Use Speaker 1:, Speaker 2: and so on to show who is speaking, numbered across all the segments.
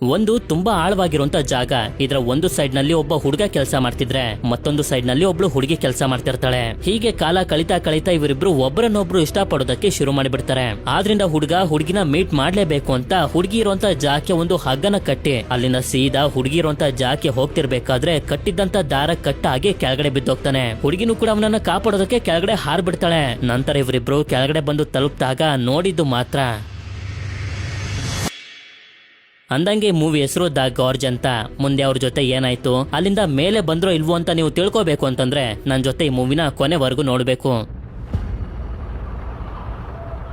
Speaker 1: ಒಂದು ತುಂಬಾ ಆಳವಾಗಿರುವಂತ ಜಾಗ. ಇದರ ಒಂದು ಸೈಡ್ ನಲ್ಲಿ ಒಬ್ಬ ಹುಡುಗ ಕೆಲಸ ಮಾಡ್ತಿದ್ರೆ ಮತ್ತೊಂದು ಸೈಡ್ ನಲ್ಲಿ ಒಬ್ಳು ಹುಡುಗಿ ಕೆಲಸ ಮಾಡ್ತಿರ್ತಾಳೆ. ಹೀಗೆ ಕಾಲ ಕಳಿತಾ ಕಳಿತಾ ಇವರಿಬ್ರು ಒಬ್ಬರನ್ನೊಬ್ರು ಇಷ್ಟ ಪಡೋದಕ್ಕೆ ಶುರು ಮಾಡಿಬಿಡ್ತಾರೆ. ಆದ್ರಿಂದ ಹುಡುಗಿನ ಮೀಟ್ ಮಾಡ್ಲೇಬೇಕು ಅಂತ ಹುಡುಗಿ ಇರುವಂತ ಜಾಗಕ್ಕೆ ಒಂದು ಹಗ್ಗನ ಕಟ್ಟಿ ಅಲ್ಲಿಂದ ಸೀದಾ ಹುಡುಗಿ ಇರುವಂತ ಜಾಗಕ್ಕೆ ಹೋಗ್ತಿರ್ಬೇಕಾದ್ರೆ ಕಟ್ಟಿದ್ದಂತ ದಾರ ಕಟ್ಟಾಗಿ ಕೆಳಗಡೆ ಬಿದ್ದೋಗ್ತಾನೆ. ಹುಡುಗಿನೂ ಕೂಡ ಅವನನ್ನ ಕಾಪಾಡೋದಕ್ಕೆ ಕೆಳಗಡೆ ಹಾರ್ಬಿಡ್ತಾಳೆ. ನಂತರ ಇವರಿಬ್ರು ಕೆಳಗಡೆ ಬಂದು ತಲುಪಿದಾಗ ನೋಡಿದ್ದು ಮಾತ್ರ ಅಂದಂಗೆ ಮೂವಿ ಹೆಸರು ದ ಗಾರ್ಜ್ ಅಂತ. ಮುಂದೆ ಅವ್ರ ಜೊತೆ ಏನಾಯ್ತು, ಅಲ್ಲಿಂದ ಮೇಲೆ ಬಂದ್ರೋ ಇಲ್ವೋ ಅಂತ ನೀವು ತಿಳ್ಕೊಬೇಕು ಅಂತಂದ್ರೆ ನನ್ ಜೊತೆ ಈ ಮೂವಿನ ಕೊನೆವರೆಗೂ ನೋಡ್ಬೇಕು.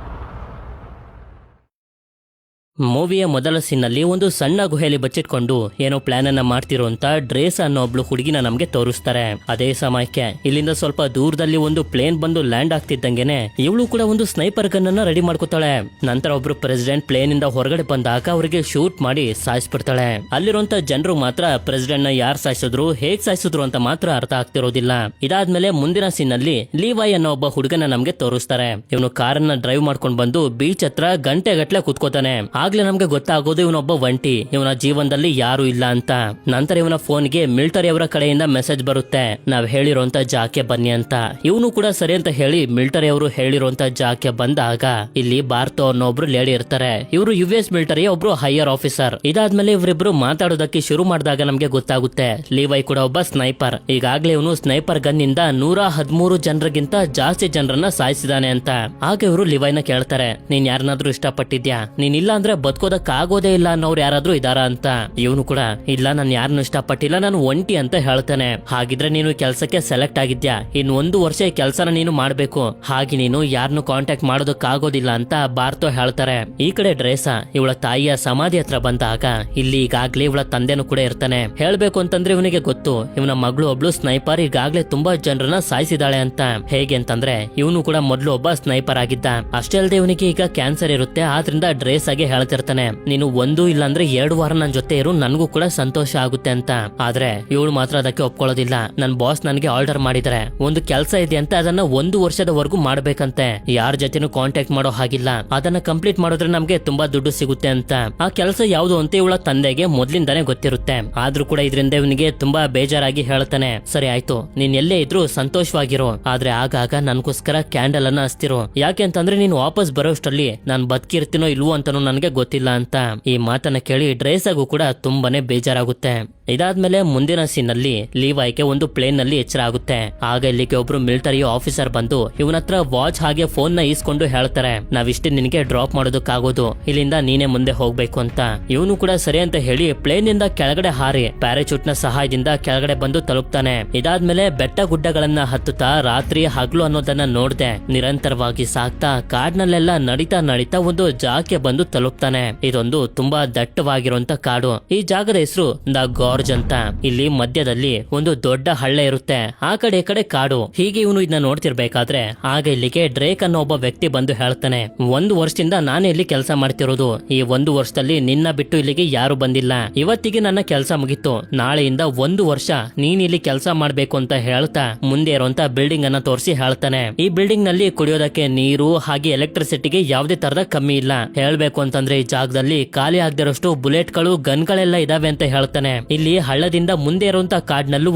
Speaker 1: ಮೂವಿಯ ಮೊದಲ ಸೀನ್ನಲ್ಲಿ ಒಂದು ಸಣ್ಣ ಗುಹೆಯಲ್ಲಿ ಬಚ್ಚಿಟ್ಕೊಂಡು ಏನೋ ಪ್ಲಾನ್ ಅನ್ನ ಮಾಡ್ತಿರೋಂತ ಡ್ರೇಸ್ ಅನ್ನೋ ಒಬ್ಳು ಹುಡುಗಿನ ನಮ್ಗೆ ತೋರಿಸ್ತಾರೆ. ಅದೇ ಸಮಯಕ್ಕೆ ಇಲ್ಲಿಂದ ಸ್ವಲ್ಪ ದೂರದಲ್ಲಿ ಒಂದು ಪ್ಲೇನ್ ಬಂದು ಲ್ಯಾಂಡ್ ಆಗ್ತಿದ್ದಂಗೆನೆ ಇವಳು ಕೂಡ ಒಂದು ಸ್ನೈಪರ್ ಗನ್ ಅನ್ನ ರೆಡಿ ಮಾಡ್ಕೋತಾಳೆ. ನಂತರ ಒಬ್ರು ಪ್ರೆಸಿಡೆಂಟ್ ಪ್ಲೇನ್ ಇಂದ ಹೊರಗಡೆ ಬಂದಾಗ ಅವರಿಗೆ ಶೂಟ್ ಮಾಡಿ ಸಾಯಿಸ್ಬಿಡ್ತಾಳೆ. ಅಲ್ಲಿರುವಂತ ಜನರು ಮಾತ್ರ ಪ್ರೆಸಿಡೆಂಟ್ ನ ಯಾರು ಸಾಯಿಸಿದ್ರು, ಹೇಗ್ ಸಾಯಿಸಿದ್ರು ಅಂತ ಮಾತ್ರ ಅರ್ಥ ಆಗ್ತಿರೋದಿಲ್ಲ. ಇದಾದ್ಮೇಲೆ ಮುಂದಿನ ಸೀನ್ ನಲ್ಲಿ ಲೀವಾಯ್ ಅನ್ನೋ ಒಬ್ಬ ಹುಡುಗನ ನಮ್ಗೆ ತೋರಿಸ್ತಾರೆ. ಇವನು ಕಾರನ್ನ ಡ್ರೈವ್ ಮಾಡ್ಕೊಂಡು ಬಂದು ಬೀಚ್ ಹತ್ರ ಗಂಟೆಗಟ್ಲೆ ಕೂತ್ಕೋತಾನೆ. ಆಗ್ಲೇ ನಮ್ಗೆ ಗೊತ್ತಾಗೋದು ಇವನೊಬ್ಬ ಒಂಟಿ, ಇವನ ಜೀವನದಲ್ಲಿ ಯಾರು ಇಲ್ಲ ಅಂತ. ನಂತರ ಇವನ ಫೋನ್ಗೆ ಮಿಲಿಟರಿ ಅವರ ಕಡೆಯಿಂದ ಮೆಸೇಜ್ ಬರುತ್ತೆ, ನಾವ್ ಹೇಳಿರೋಂತ ಜಾಕೆ ಬನ್ನಿ ಅಂತ. ಇವನು ಕೂಡ ಸರಿ ಅಂತ ಹೇಳಿ ಮಿಲಿಟರಿ ಅವರು ಹೇಳಿರೋಂತ ಜಾಕೆ ಬಂದಾಗ ಇಲ್ಲಿ ಭಾರತ ಅನ್ನೋ ಒಬ್ರು ಲೇಡಿ ಇರ್ತಾರೆ. ಇವರು US ಮಿಲಿಟರಿ ಒಬ್ರು ಹೈಯರ್ ಆಫೀಸರ್. ಇದಾದ್ಮೇಲೆ ಇವರಿಬ್ರು ಮಾತಾಡೋದಕ್ಕೆ ಶುರು ಮಾಡಿದಾಗ ನಮ್ಗೆ ಗೊತ್ತಾಗುತ್ತೆ ಲೀವೈ ಕೂಡ ಒಬ್ಬ ಸ್ನೈಪರ್. ಈಗಾಗ್ಲೇ ಇವನು ಸ್ನೈಪರ್ ಗನ್ ಇಂದ 113 ಜನರಿಗಿಂತ ಜಾಸ್ತಿ ಜನರನ್ನ ಸಾಯಿಸಿದಾನೆ ಅಂತ. ಆಗ ಇವರು ಲಿವೈನ ಕೇಳ್ತಾರೆ, ನೀನ್ ಯಾರನ್ನಾದ್ರೂ ಇಷ್ಟಪಟ್ಟಿದ್ಯಾ, ನೀನ್ ಇಲ್ಲ ಅಂದ್ರೆ ಬದುಕೋದಕ್ಕಾಗೋದೇ ಇಲ್ಲ ಅನ್ನೋರು ಯಾರಾದ್ರೂ ಇದಾರ ಅಂತ. ಇವನು ಕೂಡ ಇಲ್ಲ, ನಾನು ಯಾರನ್ನು ಇಷ್ಟಪಟ್ಟಿಲ್ಲ, ನಾನು ಒಂಟಿ ಅಂತ ಹೇಳ್ತಾನೆ. ಹಾಗಿದ್ರೆ ನೀನು ಕೆಲಸಕ್ಕೆ ಸೆಲೆಕ್ಟ್ ಆಗಿದ್ಯಾ, ಇನ್ನು 1 ವರ್ಷ ಈ ಕೆಲಸನ ನೀನು ಮಾಡ್ಬೇಕು, ಹಾಗೆ ನೀನು ಯಾರನ್ನು ಕಾಂಟ್ಯಾಕ್ಟ್ ಮಾಡೋದಕ್ಕಾಗೋದಿಲ್ಲ ಅಂತ ಭಾರತ ಹೇಳ್ತಾರೆ. ಈ ಕಡೆ ಡ್ರೇಸಾ ಇವಳ ತಾಯಿಯ ಸಮಾಧಿ ಹತ್ರ ಬಂದಾಗ ಇಲ್ಲಿ ಈಗಾಗ್ಲೇ ಇವಳ ತಂದೆನೂ ಕೂಡ ಇರ್ತಾನೆ. ಹೇಳ್ಬೇಕು ಅಂತಂದ್ರೆ ಇವನಿಗೆ ಗೊತ್ತು ಇವನ ಮಗಳು ಒಬ್ಳು ಸ್ನೈಪರ್ ಈಗಾಗ್ಲೇ ತುಂಬಾ ಜನರನ್ನ ಸಾಯಿಸಿದಾಳೆ ಅಂತ. ಹೇಗೆ ಅಂತಂದ್ರೆ ಇವನು ಕೂಡ ಮೊದಲು ಒಬ್ಬ ಸ್ನೈಪರ್ ಆಗಿದ್ದ. ಅಷ್ಟೇ ಅಲ್ಲದೆ ಇವನಿಗೆ ಈಗ ಕ್ಯಾನ್ಸರ್ ಇರುತ್ತೆ. ಆದ್ರಿಂದ ಡ್ರೇಸ್ ಆಗಿ ಹೇಳ್ತಿರ್ತಾನೆ, ನೀನು 1 ಇಲ್ಲಾಂದ್ರೆ 2 ವಾರ ನನ್ ಜೊತೆ ಇರು, ನನ್ಗೂ ಕೂಡ ಸಂತೋಷ ಆಗುತ್ತೆ ಅಂತ. ಆದ್ರೆ ಇವಳು ಮಾತ್ರ ಅದಕ್ಕೆ ಒಪ್ಕೊಳ್ಳೋದಿಲ್ಲ. ನನ್ ಬಾಸ್ ನನಗೆ ಆರ್ಡರ್ ಮಾಡಿದರೆ ಒಂದು ಕೆಲಸ ಇದೆ ಅಂತ, ಅದನ್ನ 1 ವರ್ಷದವರೆಗೂ ಮಾಡ್ಬೇಕಂತೆ, ಯಾರ ಜೊತೆನೂ ಕಾಂಟ್ಯಾಕ್ಟ್ ಮಾಡೋ ಹಾಗಿಲ್ಲ, ಅದನ್ನ ಕಂಪ್ಲೀಟ್ ಮಾಡಿದ್ರೆ ನಮ್ಗೆ ತುಂಬಾ ದುಡ್ಡು ಸಿಗುತ್ತೆ ಅಂತ. ಆ ಕೆಲಸ ಯಾವ್ದು ಅಂತ ಇವಳ ತಂದೆಗೆ ಮೊದ್ಲಿಂದಾನೇ ಗೊತ್ತಿರುತ್ತೆ. ಆದ್ರೂ ಕೂಡ ಇದರಿಂದ ಇವನಿಗೆ ತುಂಬಾ ಬೇಜಾರಾಗಿ ಹೇಳ್ತಾನೆ, ಸರಿ ಆಯ್ತು, ನೀನ್ ಎಲ್ಲೇ ಇದ್ರು ಸಂತೋಷವಾಗಿರು, ಆದ್ರೆ ಆಗಾಗ ನನ್ಗೋಸ್ಕರ ಕ್ಯಾಂಡಲ್ ಅನ್ನ ಹಚ್ತಿರು. ಯಾಕೆ ಅಂತಂದ್ರೆ ನೀನು ವಾಪಸ್ ಬರೋಷ್ಟರಲ್ಲಿ ನಾನ್ ಬದುಕಿರ್ತೀನೋ ಇಲ್ವೋ ಅಂತಾನು ನನ್ಗೆ ಗೊತ್ತಿಲ್ಲ ಅಂತ. ಈ ಮಾತನ್ನ ಕೇಳಿ ಡ್ರೇಸಾಗೂ ಕೂಡ ತುಂಬಾನೇ ಬೇಜಾರಾಗುತ್ತೆ. ಇದಾದ್ಮೇಲೆ ಮುಂದಿನ ಸೀನ್ ನಲ್ಲಿ ಲೀವಾಯ್ಗೆ ಒಂದು ಪ್ಲೇನ್ ನಲ್ಲಿ ಎಚ್ಚರ ಆಗುತ್ತೆ. ಆಗ ಇಲ್ಲಿಗೆ ಒಬ್ರು ಮಿಲಿಟರಿ ಆಫೀಸರ್ ಬಂದು ಇವನ ಹತ್ರ ವಾಚ್ ಹಾಗೆ ಫೋನ್ ನ ಈಸ್ಕೊಂಡು ಹೇಳ್ತಾರೆ, ನಾವಿಷ್ಟೇ ನಿನಗೆ ಡ್ರಾಪ್ ಮಾಡೋದಕ್ಕಾಗೋದು, ಇಲ್ಲಿಂದ ನೀನೇ ಮುಂದೆ ಹೋಗ್ಬೇಕು ಅಂತ. ಇವನು ಕೂಡ ಸರಿ ಅಂತ ಹೇಳಿ ಪ್ಲೇನ್ ನಿಂದ ಕೆಳಗಡೆ ಹಾರಿ ಪ್ಯಾರಾಚೂಟ್ ನ ಸಹಾಯದಿಂದ ಕೆಳಗಡೆ ಬಂದು ತಲುಪ್ತಾನೆ. ಇದಾದ್ಮೇಲೆ ಬೆಟ್ಟ ಗುಡ್ಡಗಳನ್ನ ಹತ್ತುತ್ತಾ ರಾತ್ರಿ ಹಗ್ಲು ಅನ್ನೋದನ್ನ ನೋಡ್ದೆ ನಿರಂತರವಾಗಿ ಸಾಕ್ತಾ ಕಾಡ್ನಲ್ಲೆಲ್ಲ ನಡಿತಾ ಒಂದು ಜಾಗಕ್ಕೆ ಬಂದು ತಲುಪ್ತಾನೆ. ಇದೊಂದು ತುಂಬಾ ದಟ್ಟವಾಗಿರುವಂತ ಕಾಡು. ಈ ಜಾಗದ ಹೆಸರು ದ ಗಾರ್ಜ್ ಅಂತ. ಇಲ್ಲಿ ಮಧ್ಯದಲ್ಲಿ ಒಂದು ದೊಡ್ಡ ಹಳ್ಳ ಇರುತ್ತೆ, ಆ ಕಡೆ ಈ ಕಡೆ ಕಾಡು. ಹೀಗೆ ಇವನು ಇದನ್ನ ನೋಡ್ತಿರ್ಬೇಕಾದ್ರೆ ಆಗ ಇಲ್ಲಿಗೆ ಡ್ರೇಕ್ ಅನ್ನೋ ಒಬ್ಬ ವ್ಯಕ್ತಿ ಬಂದು ಹೇಳ್ತಾನೆ, 1 ವರ್ಷದಿಂದ ನಾನೇ ಇಲ್ಲಿ ಕೆಲಸ ಮಾಡ್ತಿರೋದು, ಈ 1 ವರ್ಷದಲ್ಲಿ ನಿನ್ನ ಬಿಟ್ಟು ಇಲ್ಲಿಗೆ ಯಾರು ಬಂದಿಲ್ಲ, ಇವತ್ತಿಗೆ ನನ್ನ ಕೆಲಸ ಮುಗಿತು, ನಾಳೆಯಿಂದ 1 ವರ್ಷ ನೀನ್ ಇಲ್ಲಿ ಕೆಲಸ ಮಾಡ್ಬೇಕು ಅಂತ ಹೇಳ್ತಾ ಮುಂದೆ ಇರುವಂತ ಬಿಲ್ಡಿಂಗ್ ಅನ್ನ ತೋರಿಸಿ ಹೇಳ್ತಾನೆ. ಈ ಬಿಲ್ಡಿಂಗ್ ನಲ್ಲಿ ಕುಡಿಯೋದಕ್ಕೆ ನೀರು ಹಾಗೆ ಎಲೆಕ್ಟ್ರಿಸಿಟಿಗೆ ಯಾವುದೇ ತರದ ಕಮ್ಮಿ ಇಲ್ಲ. ಹೇಳ್ಬೇಕು ಅಂತಂದ್ರೆ ಈ ಜಾಗದಲ್ಲಿ ಖಾಲಿ ಆಗದಿರೋಷ್ಟು ಬುಲೆಟ್ ಗಳು ಗನ್ಗಳೆಲ್ಲ ಇದಾವೆ ಅಂತ ಹೇಳ್ತಾನೆ. ಇಲ್ಲಿ ಹಳ್ಳದಿಂದ ಮುಂದೆ ಇರುವಂತ ಕಾಡ್ನಲ್ಲೂ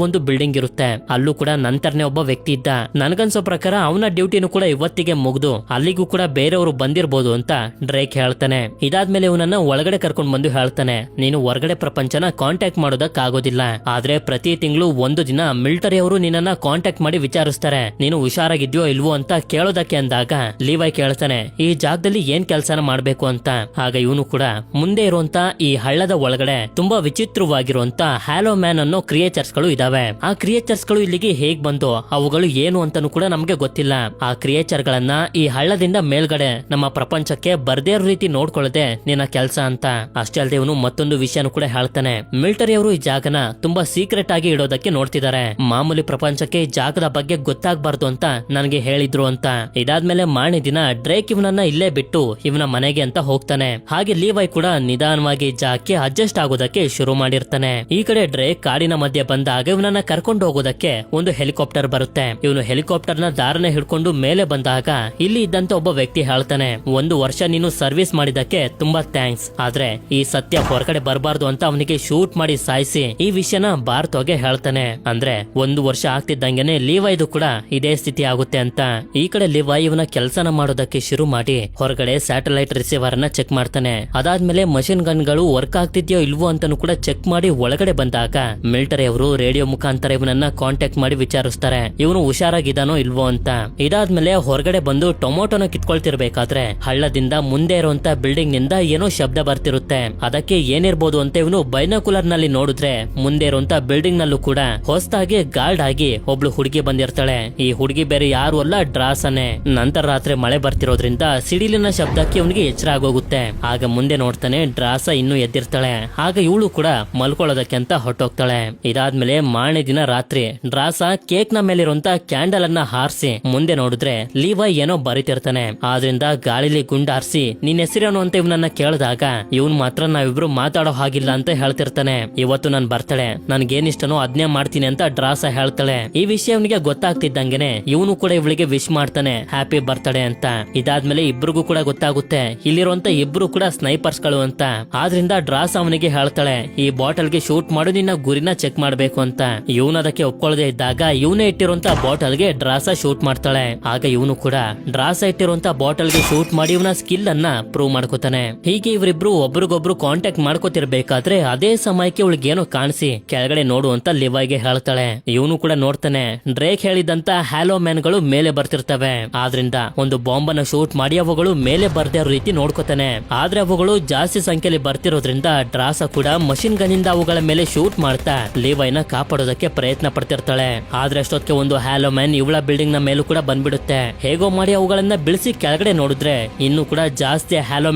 Speaker 1: ಒಂದು ಬಿಲ್ಡಿಂಗ್ ಇರುತ್ತೆ, ಅಲ್ಲೂ ಕೂಡ ನಂತರನೇ ಒಬ್ಬ ವ್ಯಕ್ತಿ ಇದ್ದ. ನನ್ಗನ್ಸೋ ಪ್ರಕಾರ ಅವನ ಡ್ಯೂಟಿನೂ ಕೂಡ ಇವತ್ತಿಗೆ ಮುಗ್ದು ಅಲ್ಲಿಗೂ ಕೂಡ ಬೇರೆಯವರು ಬಂದಿರಬಹುದು ಅಂತ ಡ್ರೇಕ್ ಹೇಳ್ತಾನೆ. ಇದಾದ್ಮೇಲೆ ಇವನನ್ನ ಒಳಗಡೆ ಕರ್ಕೊಂಡ್ ಬಂದು ಹೇಳ್ತಾನೆ, ನೀನು ಹೊರಗಡೆ ಪ್ರಪಂಚನ ಕಾಂಟ್ಯಾಕ್ಟ್ ಮಾಡೋದಕ್ಕಾಗೋದಿಲ್ಲ, ಆದ್ರೆ ಪ್ರತಿ ತಿಂಗಳು 1 ದಿನ ಮಿಲಿಟರಿ ಅವರು ನಿನ್ನನ್ನ ಕಾಂಟ್ಯಾಕ್ಟ್ ಮಾಡಿ ವಿಚಾರಿಸ್ತಾರೆ, ನೀನು ಹುಷಾರಾಗಿದ್ಯೋ ಇಲ್ವೋ ಅಂತ ಕೇಳೋದಕ್ಕೆ. ಅಂದಾಗ ಲೀವೈ ಕೇಳ್ತಾನೆ, ಈ ಜಾಗದಲ್ಲಿ ಏನ್ ಕೆಲಸನ ಮಾಡ್ಬೇಕು ಅಂತ. ಆಗ ಇವನು ಕೂಡ ಮುಂದೆ ಇರುವಂತ ಈ ಹಳ್ಳದ ಒಳಗಡೆ ತುಂಬಾ ವಿಚಿತ್ರವಾಗಿರುವಂತ ಹ್ಯಾಲೋ ಮ್ಯಾನ್ ಅನ್ನೋ ಕ್ರಿಯೇಚರ್ಸ್ ಗಳು ಇದಾವೆ. ಆ ಕ್ರಿಯೇಚರ್ಸ್ ಗಳು ಇಲ್ಲಿಗೆ ಹೇಗ್ ಬಂದು ಅವುಗಳು ಏನು ಅಂತಾನು ಕೂಡ ನಮ್ಗೆ ಗೊತ್ತಿಲ್ಲ. ಆ ಕ್ರಿಯೇಚರ್ ಗಳನ್ನ ಈ ಹಳ್ಳದಿಂದ ಮೇಲ್ಗಡೆ ನಮ್ಮ ಪ್ರಪಂಚಕ್ಕೆ ಬರ್ದೇ ಇರೋ ರೀತಿ ನೋಡ್ಕೊಳ್ಳದೆ ನಿನ್ನ ಕೆಲಸ ಅಂತ. ಅಷ್ಟೇ ಅಲ್ಲದೆ ಇವನು ಮತ್ತೊಂದು ವಿಷಯನೂ ಕೂಡ ಹೇಳ್ತಾನೆ, ಮಿಲಿಟರಿ ಅವರು ಈ ಜಾಗನ ತುಂಬಾ ಸೀಕ್ರೆಟ್ ಆಗಿ ಇಡೋದಕ್ಕೆ ನೋಡ್ತಿದ್ದಾರೆ, ಮಾಮೂಲಿ ಪ್ರಪಂಚಕ್ಕೆ ಈ ಜಾಗದ ಬಗ್ಗೆ ಗೊತ್ತಾಗಬಾರ್ದು ಅಂತ ನನಗೆ ಹೇಳಿದ್ರು ಅಂತ. ಇದಾದ್ಮೇಲೆ ಮಾರನೇ ದಿನ ಡ್ರೇಕ್ ಇವನನ್ನ ಇಲ್ಲೇ ಬಿಟ್ಟು ಇವನ ಮನೆಗೆ ಅಂತ ಹೋಗ್ತಾನೆ. ಹಾಗೆ ಲೀವೈ ಕೂಡ ನಿಧಾನವಾಗಿ ಜಾಗಕ್ಕೆ ಅಡ್ಜಸ್ಟ್ ಆಗೋದಕ್ಕೆ ಶುರು ಮಾಡಿರ್ತಾನೆ. ಈ ಕಡೆ ಡ್ರೇಕ್ ಕಾಡಿನ ಮಧ್ಯೆ ಬಂದಾಗ ಇವನನ್ನ ಕರ್ಕೊಂಡು ಹೋಗೋದಕ್ಕೆ ಒಂದು ಹೆಲಿಕಾಪ್ಟರ್ ಬರುತ್ತೆ. ಇವನು ಹೆಲಿಕಾಪ್ಟರ್ ನ ದಾರನೆ ಹಿಡ್ಕೊಂಡು ಮೇಲೆ ಬಂದಾಗ ಇಲ್ಲಿ ಇದ್ದಂತ ಒಬ್ಬ ವ್ಯಕ್ತಿ ಹೇಳ್ತಾನೆ, 1 ವರ್ಷ ನೀನು ಸರ್ವಿಸ್ ಮಾಡಿದಕ್ಕೆ ತುಂಬಾ ಥ್ಯಾಂಕ್ಸ್, ಆದ್ರೆ ಈ ಸತ್ಯ ಹೊರಗಡೆ ಬರಬಾರ್ದು ಅಂತ ಅವನಿಗೆ ಶೂಟ್ ಮಾಡಿ ಸಾಯಿಸಿ ಈ ವಿಷಯನ ಭಾರತೋಗೆ ಹೇಳ್ತಾನೆ. ಅಂದ್ರೆ 1 ವರ್ಷ ಆಗ್ತಿದ್ದಂಗೆನೆ ಲಿವಾಯ್ದು ಕೂಡ ಇದೇ ಸ್ಥಿತಿ ಆಗುತ್ತೆ ಅಂತ. ಈ ಕಡೆ ಲಿವಾಯ್ ಇವನ ಕೆಲಸನ ಮಾಡೋದಕ್ಕೆ ಶುರು ಮಾಡಿ ಹೊರಗಡೆ ಸ್ಯಾಟಲೈಟ್ ರಿಸೀವರ್ ಅನ್ನ ಚೆಕ್ ಮಾಡ್ತಾನೆ. ಅದಾದ್ಮೇಲೆ ಮಷಿನ್ ಗನ್ ಗಳು ವರ್ಕ್ ಆಗ್ತಿದ್ಯೋ ಇಲ್ವೋ ಅಂತಾನು ಕೂಡ ಚೆಕ್ ಮಾಡಿ ಒಳಗಡೆ ಬಂದಾಗ ಮಿಲಿಟರಿ ಅವರು ರೇಡಿಯೋ ಮುಖಾಂತರ ಇವನನ್ನ ಕಾಂಟ್ಯಾಕ್ಟ್ ಮಾಡಿ ವಿಚಾರಿಸ್ತಾರೆ, ಇವನು ಹುಷಾರಾಗಿದ್ದಾನೋ ಇಲ್ವೋ ಅಂತ. ಇದಾದ್ಮೇಲೆ ಹೊರಗಡೆ ಬಂದು ಟೊಮೊಟೊನ ಕಿತ್ಕೊಳ್ತಿರ್ಬೇಕಾದ್ರೆ ಹಳ್ಳದಿಂದ ಮುಂದೆ ಇರುವಂತ ಬಿಲ್ಡಿಂಗ್ ನಿಂದ ಏನೋ ಶಬ್ದ ಬರ್ತಿರುತ್ತೆ. ಅದಕ್ಕೆ ಏನಿರ್ಬೋದು ಅಂತ ಇವನು ಬೈನಾಕುಲರ್ ನಲ್ಲಿ ನೋಡಿದ್ರೆ ಮುಂದೆ ಇರುವಂತ ಬಿಲ್ಡಿಂಗ್ ನಲ್ಲೂ ಕೂಡ ಹೊಸದಾಗಿ ಗಾರ್ಡ್ ಆಗಿ ಒಬ್ಳು ಹುಡುಗಿ ಬಂದಿರ್ತಾಳೆ. ಈ ಹುಡುಗಿ ಬೇರೆ ಯಾರು ಅಲ್ಲ, ಡ್ರಾಸನೆ. ನಂತರ ರಾತ್ರಿ ಮಳೆ ಬರ್ತಿರೋದ್ರಿಂದ ಸಿಡಿಲಿನ ಶಬ್ದಕ್ಕೆ ಅವನಿಗೆ ಎಚ್ಚರ ಆಗೋಗುತ್ತೆ. ಆಗ ಮುಂದೆ ನೋಡ್ತಾನೆ ಡ್ರಾಸ ಇನ್ನೂ ಎದ್ದಿರ್ತಾಳೆ. ಆಗ ಇವಳು ಕೂಡ ಮಲ್ಕೊಳ್ಳೋದಕ್ಕೆ ಅಂತ ಹೊಟ್ಟೋಗ್ತಾಳೆ. ಇದಾದ್ಮೇಲೆ ಮಾರನೇ ದಿನ ರಾತ್ರಿ ಡ್ರಾಸ ಕೇಕ್ ನ ಮೇಲಿರುವಂತ ಕ್ಯಾಂಡಲ್ ಅನ್ನ ಹಾರಿಸಿ ಮುಂದೆ ನೋಡಿದ್ರೆ ಲಿವಾಯ್ ಏನೋ ಬರೀತಿರ್ತಾನೆ. ಆದ್ರಿಂದ ಗಾಳಿಲಿ ಗುಂಡಾರಿಸಿ ನಿನ್ ಹೆಸರೇನು ಅಂತ ಇವನನ್ನ ಕೇಳಿದಾಗ ಇವನ್ ಮಾತ್ರ ನಾವಿಬ್ರು ಮಾತಾಡೋ ಹಾಗಿಲ್ಲ ಅಂತ ಹೇಳ್ತಿರ್ತಾನೆ. ಇವತ್ತು ನನ್ ಬರ್ತಾಳೆ, ನನ್ಗೇನಿಷ್ಟನೋ ಅದ್ನೇ ಮಾಡ್ತೀನಿ ಅಂತ ಡ್ರಾಸ ಹೇಳ್ತಾಳೆ. ಈ ವಿಷಯ ಅವನಿಗೆ ಗೊತ್ತಾಗ್ತಿದ್ದಂಗೆನೆ ಇವನು ಕೂಡ ಇವಳಿಗೆ ವಿಶ್ ಮಾಡ್ತಾನೆ, ಹ್ಯಾಪಿ ಬರ್ತಾಡೆ ಅಂತ. ಇದಾದ್ಮೇಲೆ ಇಬ್ರಿಗೂ ಕೂಡ ಗೊತ್ತಾಗುತ್ತೆ ಇಲ್ಲಿರುವಂತ ಇಬ್ರು ಕೂಡ ಸ್ನೈಪರ್ಸ್ ಗಳು ಅಂತ. ಆದ್ರಿಂದ ಡ್ರಾಸ್ ಅವನಿಗೆ ಹೇಳ್ತಾಳೆ, ಈ ಬಾಟಲ್ ಗೆ ಶೂಟ್ ಮಾಡು, ನಿನ್ನ ಗುರಿನ ಚೆಕ್ ಮಾಡ್ಬೇಕು ಅಂತ. ಇವನು ಅದಕ್ಕೆ ಒಪ್ಕೊಳ್ಳದೆ ಇದ್ದಾಗ ಇವನೇ ಇಟ್ಟಿರುವಂತ ಬಾಟಲ್ ಗೆ ಡ್ರಾಸ ಶೂಟ್ ಮಾಡ್ತಾಳೆ. ಆಗ ಇವನು ಕೂಡ ಡ್ರಾಸ ಇಟ್ಟಿರುವಂತ ಬಾಟಲ್ ಗೆ ಶೂಟ್ ಮಾಡಿ ಇವನ ಸ್ಕಿಲ್ ಅನ್ನ ಪ್ರೂವ್ ಮಾಡ್ಕೋತಾನೆ. ಹೀಗೆ ಇವರಿಬ್ರು ಒಬ್ರಿಗೊಬ್ರು ಕಾಂಟ್ಯಾಕ್ಟ್ ಮಾಡ್ಕೋತಿರ್ಬೇಕಾದ್ರೆ ಅದೇ ಸಮಯಕ್ಕೆ ಇವಳಿಗೇನೋ ಕಾಣಿಸಿ ಕೆಳಗಡೆ ನೋಡು ಅಂತ ಲಿವಾಯ್ಗೆ ಹೇಳ್ತಾಳೆ. ಇವನು ಕೂಡ ನೋಡ್ತಾನೆ, ಡ್ರೇಕ್ ಹೇಳಿದಂತ ಹ್ಯಾಲೋ ಮ್ಯಾನ್ ಗಳು ಮೇಲೆ ಬರ್ತಿರ್ತವೆ. ಆದ್ರಿಂದ ಒಂದು ಬಾಂಬ್ ಅನ್ನ ಶೂಟ್ ಮಾಡಿ ಅವುಗಳು ಮೇಲೆ ಬರ್ದೇ ಇರೋ ರೀತಿ ನೋಡ್ಕೋತಾನೆ. ಆದ್ರೆ ಅವುಗಳು ಜಾಸ್ತಿ ಸಂಖ್ಯೆಯಲ್ಲಿ ಬರ್ತಿರೋದ್ರಿಂದ ಡ್ರಾಸ ಕೂಡ ಮಷಿನ್ ಗನ್ ಇಂದ ಅವುಗಳ ಮೇಲೆ ಶೂಟ್ ಮಾಡ್ತಾ ಲಿವಾಯ್ನ ಕಾಪಾಡೋದಕ್ಕೆ ಪ್ರಯತ್ನ ಪಡ್ತಿರ್ತಾಳೆ. ಆದ್ರೆ ಅಷ್ಟೊತ್ತಿಗೆ ಒಂದು ಹ್ಯಾಲೋ ಮ್ಯಾನ್ ಇವಳ ಬಿಲ್ಡಿಂಗ್ ನ ಮೇಲೂ ಕೂಡ ಬಂದ್ಬಿಡುತ್ತೆ. ಹೇಗೋ ಮಾಡಿ ಅವುಗಳನ್ನ ಬಿಳಿಸಿ ಕೆಳಗಡೆ ನೋಡಿದ್ರೆ ಇನ್ನು ಕೂಡ ಜಾಸ್ತಿ ಹ್ಯಾಲೋ